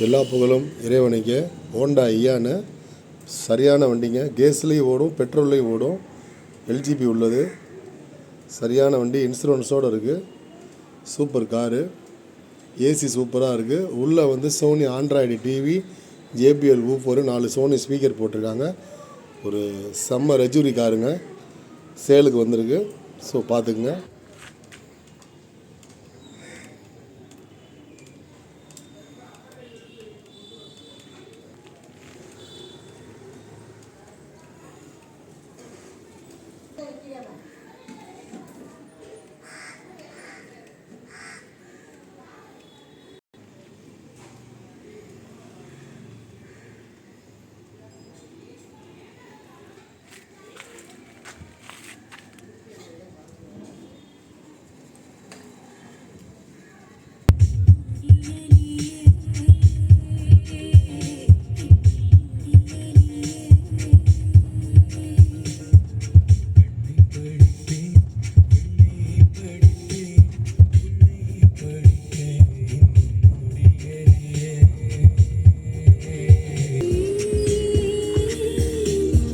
எல்லா புகழும் இறைவனுக்கு. ஹோண்டா ஐயான்னு சரியான வண்டிங்க. கேஸ்லேயும் ஓடும், பெட்ரோல்லையும் ஓடும். எல்ஜிபி உள்ளது. சரியான வண்டி, இன்சூரன்ஸோடு இருக்குது. Super car. ஏசி சூப்பராக இருக்குது. உள்ளே Sony Android TV, JBL woofer, 4 Sony speaker போட்டிருக்காங்க. ஒரு செம்ம ரெஜூரி காருங்க. சேலுக்கு வந்திருக்கு. ஸோ பார்த்துக்குங்க.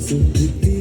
Some